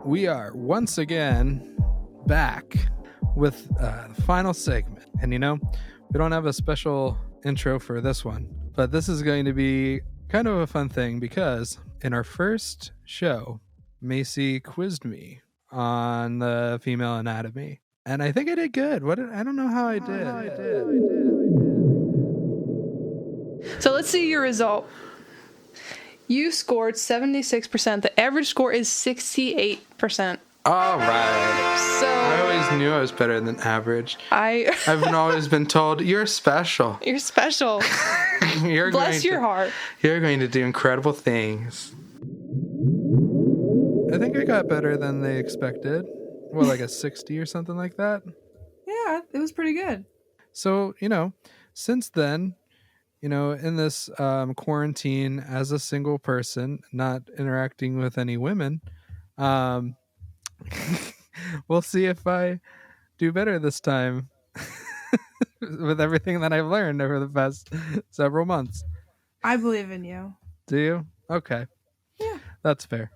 We are once again back with the final segment. And we don't have a special intro for this one, but this is going to be kind of a fun thing because in our first show, Macy quizzed me on the female anatomy. And I think I did good. I don't know how I did. So let's see your result. You scored 76%. The average score is 68%. All right. So I always knew I was better than average. I've always been told, you're special. You're special. Bless your heart. You're going to do incredible things. I think I got better than they expected. Well, like a 60 or something like that. Yeah, it was pretty good. So, since then, in this quarantine as a single person, not interacting with any women, we'll see if I do better this time with everything that I've learned over the past several months. I believe in you. Do you? Okay. Yeah. That's fair.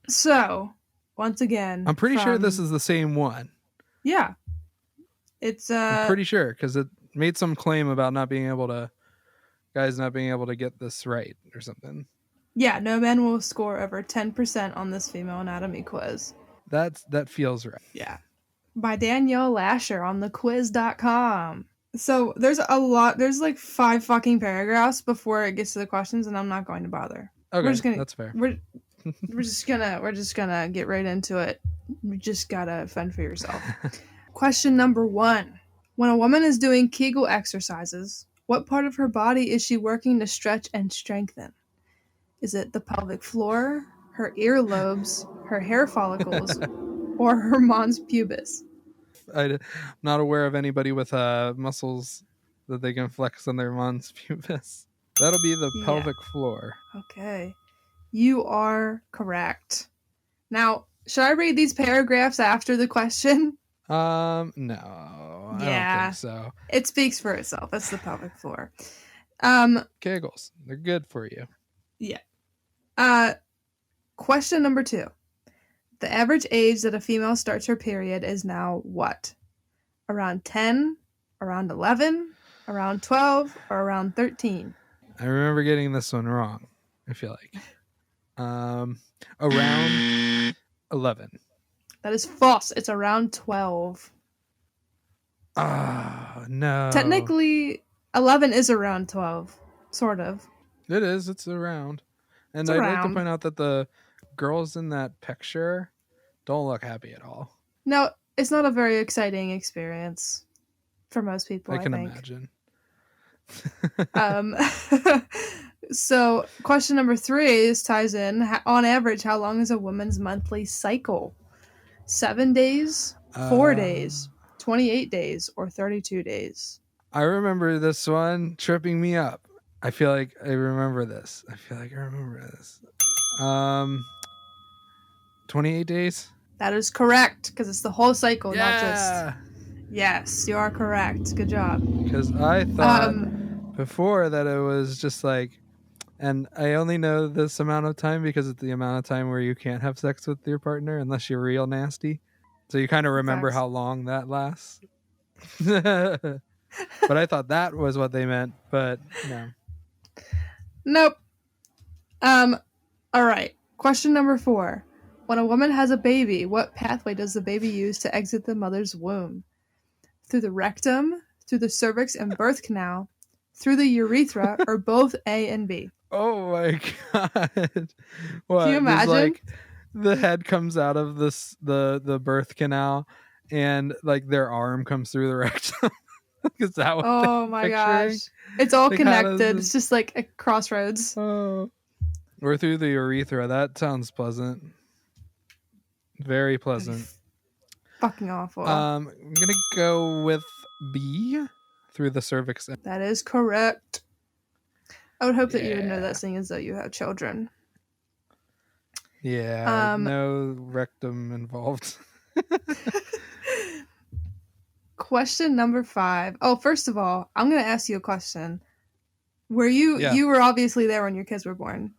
So, once again, I'm pretty sure this is the same one. Yeah. It's I'm pretty sure because it made some claim about guys not being able to get this right or something. Yeah, no man will score over 10% on this female anatomy quiz. That feels right. Yeah. By Danielle Lasher on thequiz.com. So there's like 5 fucking paragraphs before it gets to the questions, and I'm not going to bother. Okay, that's fair. We're just gonna get right into it. You just gotta fend for yourself. Question number 1. When a woman is doing Kegel exercises, what part of her body is she working to stretch and strengthen? Is it the pelvic floor, her earlobes, her hair follicles, or her mons pubis? I'm not aware of anybody with muscles that they can flex on their mons pubis. That'll be the pelvic floor. Okay. You are correct. Now, should I read these paragraphs after the question? No. I don't think so. It speaks for itself. It's the pelvic floor. Kegels. They're good for you. Yeah. Question number 2. The average age that a female starts her period is now what? Around 10? Around 11? Around 12? Or around 13? I remember getting this one wrong, I feel like. Around 11. That is false. It's around 12. Oh, no. Technically, 11 is around 12. Sort of. It is. It's around. And It's I'd like to around. point out that the girls in that picture don't look happy at all. No, it's not a very exciting experience for most people, I can think. imagine. So, question number 3 ties in. On average, how long is a woman's monthly cycle? 7 days, 4 days, 28 days, or 32 days? I remember this one tripping me up. I feel like I remember this. 28 days? That is correct, because it's the whole cycle, not just... Yes, you are correct. Good job. Because I thought before that it was just like, and I only know this amount of time because it's the amount of time where you can't have sex with your partner unless you're real nasty. So you kind of remember how long that lasts. But I thought that was what they meant, but no. Nope. All right. Question number 4. When a woman has a baby, what pathway does the baby use to exit the mother's womb? Through the rectum, through the cervix and birth canal, through the urethra, or both A and B? Oh my god! What, can you imagine? Like the head comes out of the birth canal, and like their arm comes through the rectum. Is that what? Oh my gosh! It's all like, connected. It's just like a crossroads. Oh. Or through the urethra. That sounds pleasant. Very pleasant. Fucking awful. I'm gonna go with B, through the cervix. That is correct. I would hope that you would know that, seeing as though you have children. Yeah, no rectum involved. Question number 5. Oh, first of all, I'm going to ask you a question. You were obviously there when your kids were born.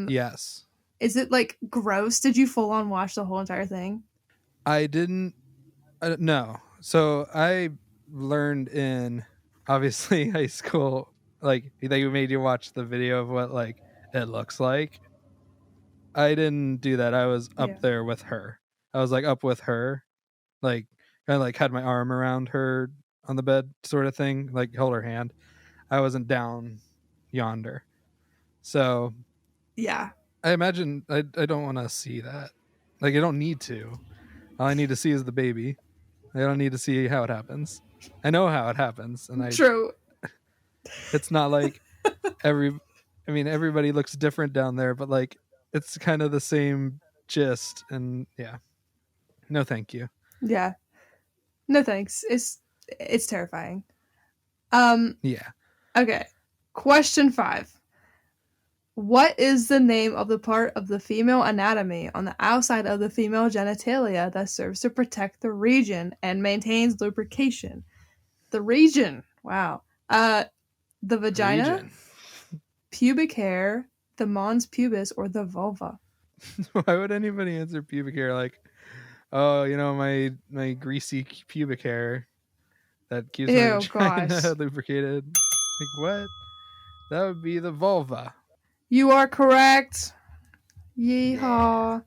Yes. Is it like gross? Did you full on watch the whole entire thing? I didn't. No. So I learned in obviously high school, like they made you watch the video of what like it looks like. I didn't do that. I was Yeah. up there with her. I was like up with her, like kind of like had my arm around her on the bed, sort of thing, like hold her hand. I wasn't down yonder. So Yeah. I imagine I don't want to see that. Like I don't need to. All I need to see is the baby. I don't need to see how it happens. I know how it happens, and True. it's not like everybody looks different down there, but like it's kind of the same gist. And yeah, no thank you. Yeah. No thanks. It's terrifying. Um Yeah. okay. Question 5. What is the name of the part of the female anatomy on the outside of the female genitalia that serves to protect the region and maintains lubrication? The region. Wow. The vagina, Region. pubic hair, the mons pubis, or the vulva? Why would anybody answer pubic hair like, oh, my greasy pubic hair that keeps my Ew, gosh. vagina lubricated? Like what? That would be the vulva. You are correct. Yeehaw.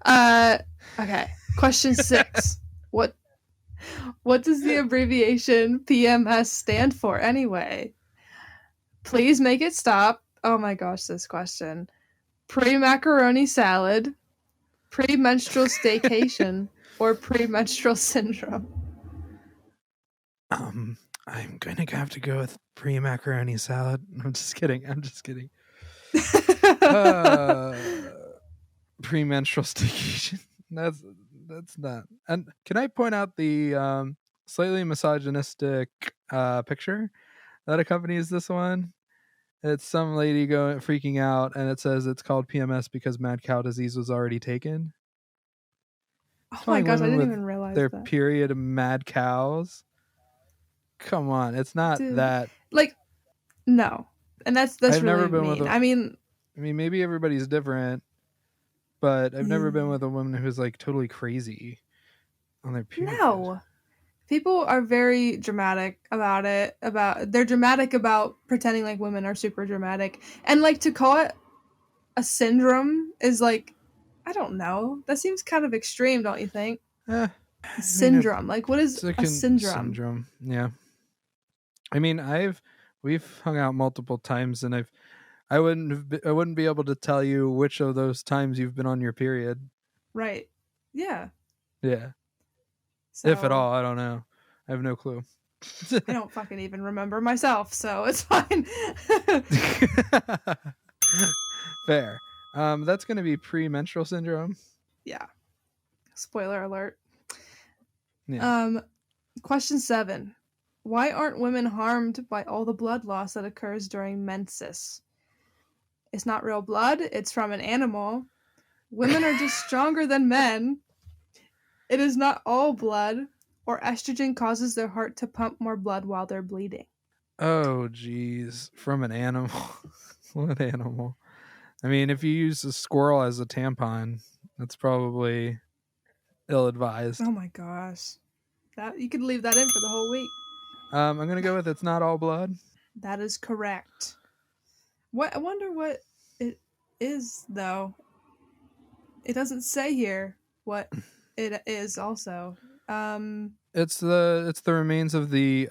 Okay. Question 6. What does the abbreviation PMS stand for anyway? Please make it stop. Oh my gosh, this question. Pre-macaroni salad, premenstrual staycation, or premenstrual syndrome? I'm gonna have to go with pre-macaroni salad. I'm just kidding. Uh, premenstrual station. That's not. And can I point out the slightly misogynistic picture that accompanies this one? It's some lady going freaking out, and it says it's called PMS because mad cow disease was already taken. Oh my Calling gosh, I women didn't with even realize their that. period mad cows. Come on, it's not Dude, that. like, no. And that's I've really never been with mean. a. I mean, I mean, maybe everybody's different, but I've never been mm, with a woman who's like totally crazy on their period. no. People are very dramatic about it. They're dramatic about pretending like women are super dramatic. And like to call it a syndrome is like, I don't know. That seems kind of extreme, don't you think? I A mean, syndrome. Like what is it's a a syndrome? syndrome. Yeah. I mean, we've hung out multiple times, and I wouldn't be able to tell you which of those times you've been on your period. Right. Yeah. Yeah. If at So all, I don't know. I have no clue. I don't fucking even remember myself, so it's fine. Fair. That's gonna be premenstrual syndrome. Yeah. Spoiler alert. Yeah. Question 7. Why aren't women harmed by all the blood loss that occurs during menses? It's not real blood, it's from an animal. Women are just stronger than men. It is not all blood, or estrogen causes their heart to pump more blood while they're bleeding. Oh, geez. From an animal. What animal? I mean, if you use a squirrel as a tampon, that's probably ill-advised. Oh my gosh. That you could leave that in for the whole week. I'm gonna go with it's not all blood. That is correct. What I wonder what it is though. It doesn't say here what it is also. It's the remains of the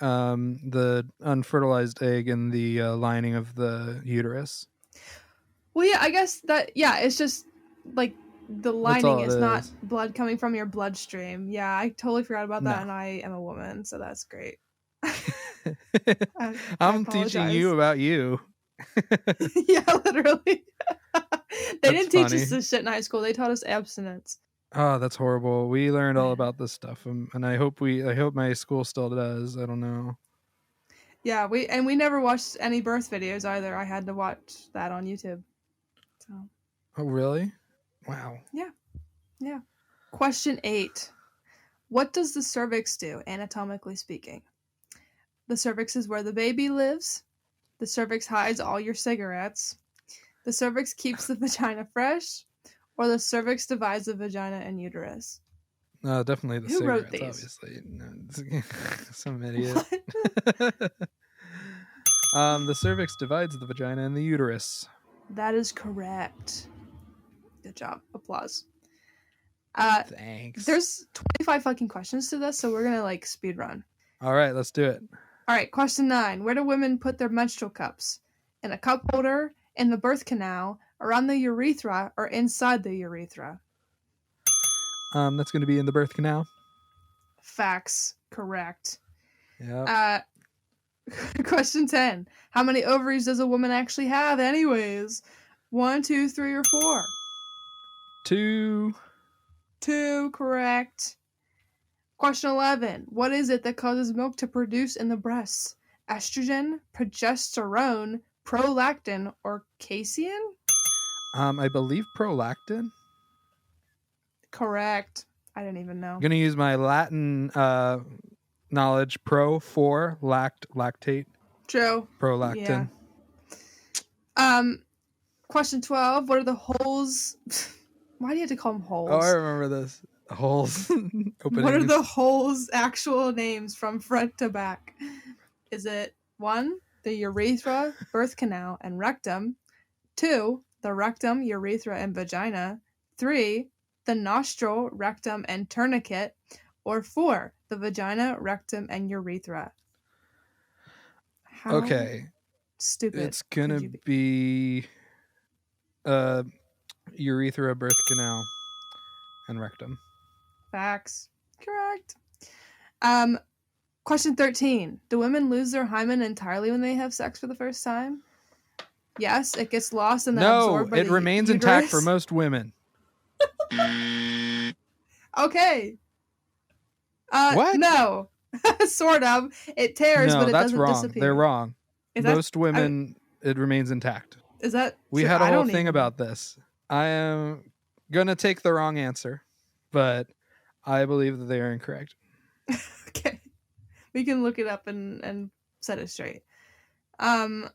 unfertilized egg in the lining of the uterus. Well, yeah, I guess that, yeah, it's just like the That's lining all it is not is. blood coming from your bloodstream. Yeah, I totally forgot about that, No. and I am a woman, so that's great. I I'm teaching you apologize. about you. Yeah, literally. They That's didn't teach funny. us this shit in high school. They taught us abstinence. Oh, that's horrible. We learned all about this stuff, and I hope my school still does. I don't know. Yeah, we never watched any birth videos either. I had to watch that on YouTube. So, Oh, really? Wow. yeah. Question 8. What does the cervix do, anatomically speaking? The cervix is where the baby lives. The cervix hides all your cigarettes. The cervix keeps the vagina fresh, or the cervix divides the vagina and uterus. Definitely the Who wrote cigarettes, these? obviously. No, some idiot. What? The cervix divides the vagina and the uterus. That is correct. Good job. Applause. Thanks. There's 25 fucking questions to this, so we're gonna like speed run. All right, let's do it. All right, question 9. Where do women put their menstrual cups? In a cup holder, in the birth canal, around the urethra, or inside the urethra? That's going to be in the birth canal. Facts. Correct. Yeah. Question 10. How many ovaries does a woman actually have anyways? 1, 2, 3, or 4? 2. 2. Correct. Question 11. What is it that causes milk to produce in the breasts? Estrogen, progesterone, prolactin, or casein? I believe prolactin. Correct. I didn't even know. I'm going to use my Latin knowledge. Pro for lactate. True. Prolactin. Yeah. Question 12. What are the holes? Why do you have to call them holes? Oh, I remember this. Holes. Openings. What are the holes' actual names from front to back? Is it 1, the urethra, birth canal, and rectum? 2, the rectum, urethra, and vagina? 3, the nostril, rectum, and tourniquet? Or 4, the vagina, rectum, and urethra? How Okay. stupid. It's going to be urethra, birth canal, and rectum. Facts. Correct. Question 13. Do women lose their hymen entirely when they have sex for the first time? Yes, it gets lost and then absorbed by it the remains uterus. intact for most women. Okay. What? No. Sort of. It tears, but it that's doesn't wrong. disappear. They're wrong. Is that, most women, it remains intact. Is that We true? had a I whole don't thing even- about this. I am going to take the wrong answer, but I believe that they are incorrect. Okay. We can look it up and set it straight. Yeah.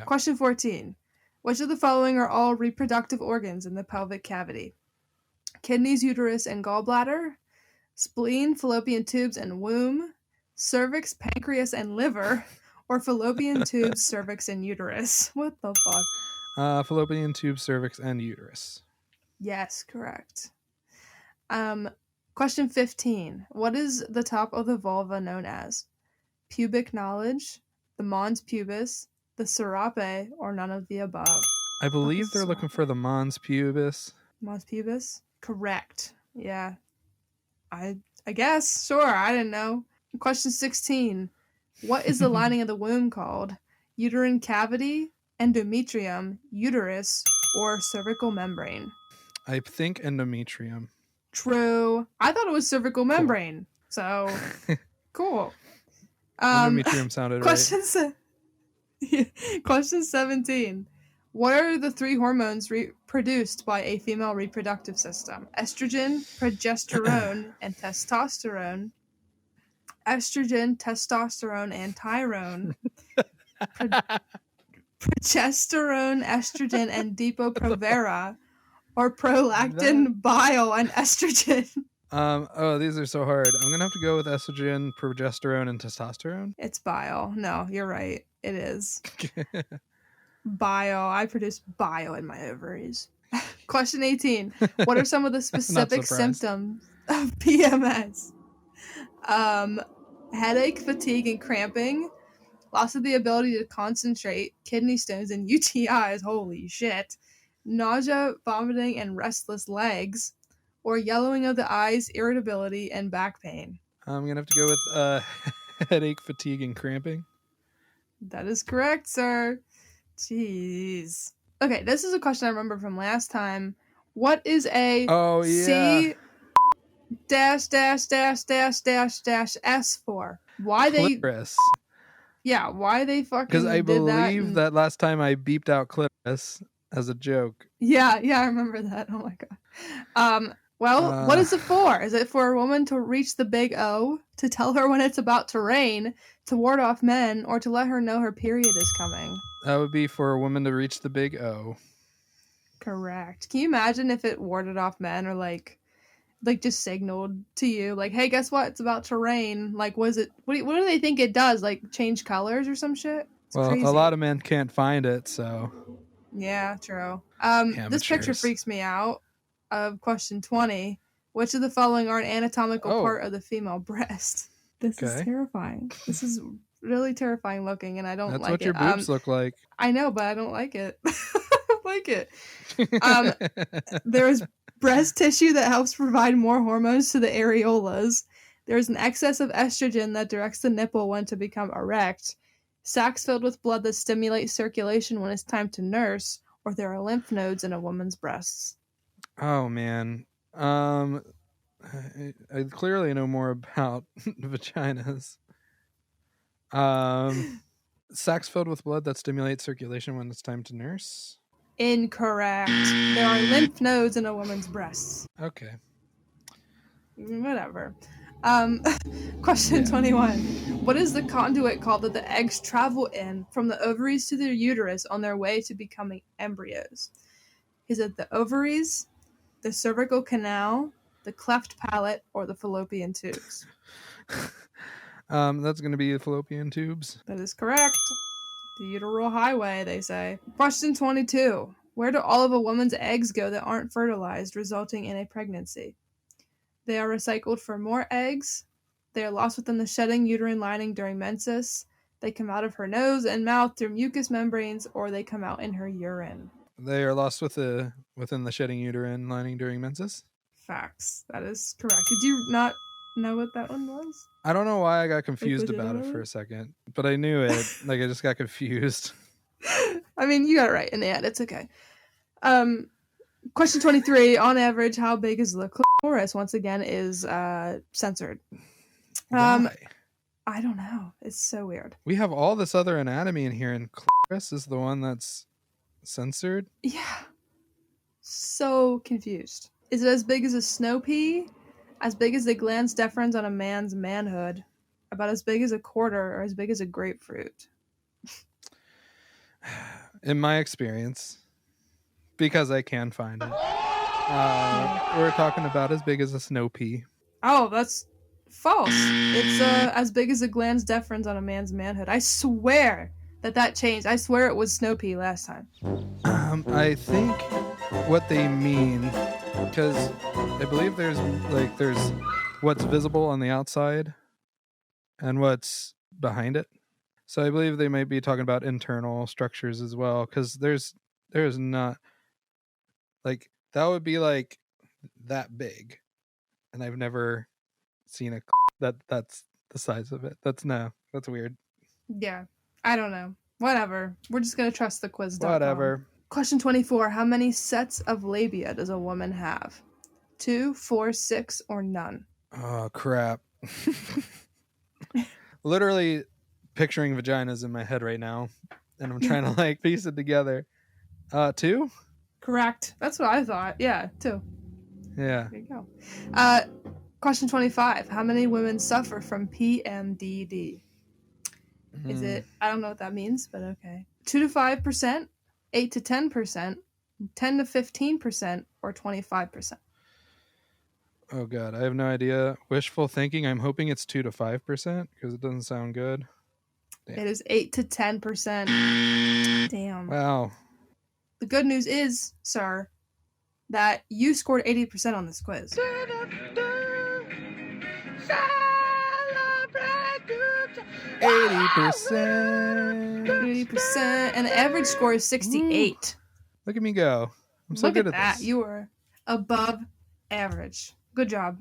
Question 14. Which of the following are all reproductive organs in the pelvic cavity? Kidneys, uterus, and gallbladder? Spleen, fallopian tubes, and womb? Cervix, pancreas, and liver? Or fallopian tubes, cervix, and uterus? What the fuck? Fallopian tube, cervix, and uterus. Yes, correct. Question 15. What is the top of the vulva known as? Pubic knowledge, the mons pubis, the serape, or none of the above? I believe they're looking for the mons pubis. Mons pubis? Correct. Yeah. I guess. Sure, I didn't know. Question 16. What is the lining of the womb called? Uterine cavity, endometrium, uterus, or cervical membrane? I think endometrium. True. I thought it was cervical membrane. So, cool. Endometrium sounded right. Question 17. What are the 3 hormones produced by a female reproductive system? Estrogen, progesterone, and testosterone. Estrogen, testosterone, and tyrone. Progesterone, estrogen, and Depo-Provera. Or prolactin, bile, and estrogen. These are so hard. I'm gonna have to go with estrogen, progesterone, and testosterone. It's bile. No, you're right. It is. Bile. I produce bile in my ovaries. Question 18. What are some of the specific symptoms of PMS? Headache, fatigue, and cramping. Loss of the ability to concentrate. Kidney stones and UTIs. Holy shit. Nausea, vomiting, and restless legs. Or yellowing of the eyes, irritability, and back pain. I'm gonna have to go with headache, fatigue, and cramping. That is correct, sir. Jeez. Okay, this is a question I remember from last time. What is a C dash dash dash dash dash dash S for? Why clitoris. Why they fucking Because I did believe that last time I beeped out clitoris as a joke. Yeah, I remember that. Oh my god. What is it for? Is it for a woman to reach the big O, to tell her when it's about to rain, to ward off men, or to let her know her period is coming? That would be for a woman to reach the big O. correct. Can you imagine if it warded off men or like just signaled to you like, hey, guess what? It's about to rain. Like, what do they think it does? Like change colors or some shit? It's Well, crazy. a lot of men can't find it, so Yeah, true. This picture Amateurs. freaks me out. Question 20. Which of the following are an anatomical Oh. part of the female breast? This is Okay. terrifying. This is really terrifying looking, and I don't That's like what it. your boobs look like. I know, but I don't like it. I don't like it. There is breast tissue that helps provide more hormones to the areolas. There is an excess of estrogen that directs the nipple when to become erect. Sacs filled with blood that stimulate circulation when it's time to nurse, or there are lymph nodes in a woman's breasts. Oh man. I clearly know more about vaginas. Sacs filled with blood that stimulate circulation when it's time to nurse. Incorrect. There are lymph nodes in a woman's breasts. Okay. Whatever. Question 21. What is the conduit called that the eggs travel in from the ovaries to the uterus on their way to becoming embryos? Is it the ovaries, the cervical canal, the cleft palate, or the fallopian tubes? That's going to be the fallopian tubes. That is correct. The uteral highway, they say. Question 22. Where do all of a woman's eggs go that aren't fertilized, resulting in a pregnancy? They are recycled for more eggs. They are lost within the shedding uterine lining during menses. They come out of her nose and mouth through mucous membranes, or they come out in her urine. They are lost within the shedding uterine lining during menses. Facts. That is correct. Did you not know what that one was? I don't know why I got confused was it about it another? for a second, but I knew it. Like I just got confused. I mean, you got it right in the end. It's okay. Question 23. On average, how big is the clitoris? Once again, is censored. Why? I don't know. It's so weird. We have all this other anatomy in here, and clitoris is the one that's censored. Yeah. So confused. Is it as big as a snow pea? As big as the glans deferens on a man's manhood? About as big as a quarter, or as big as a grapefruit? In my experience, because I can find it, we're talking about as big as a snow pea. Oh, that's false. It's as big as the glans deferens on a man's manhood. I swear that changed. I swear it was snow pea last time. I think what they mean, because I believe there's what's visible on the outside and what's behind it. So I believe they might be talking about internal structures as well, because there's not like that would be like that big, and I've never seen that's the size of it. That's weird. Yeah, I don't know. Whatever. We're just gonna trust the quiz. Whatever. Question 24. How many sets of labia does a woman have? 2, 4, 6, or none? Oh crap. Literally picturing vaginas in my head right now, and I'm trying to like piece it together. 2? Correct. That's what I thought. Yeah, 2. Yeah. There you go. Question 25. How many women suffer from PMDD? Is it, I don't know what that means, but okay. 2 to 5%, 8 to 10%, 10 to 15%, or 25%? Oh god, I have no idea. Wishful thinking. I'm hoping it's 2 to 5% because it doesn't sound good. Damn. It is 8 to 10%. Damn. Wow. The good news is, sir, that you scored 80% on this quiz. 80%. 80%, and the average score is 68. Look at me go. I'm so Look good at at that. this. You were above average. Good job.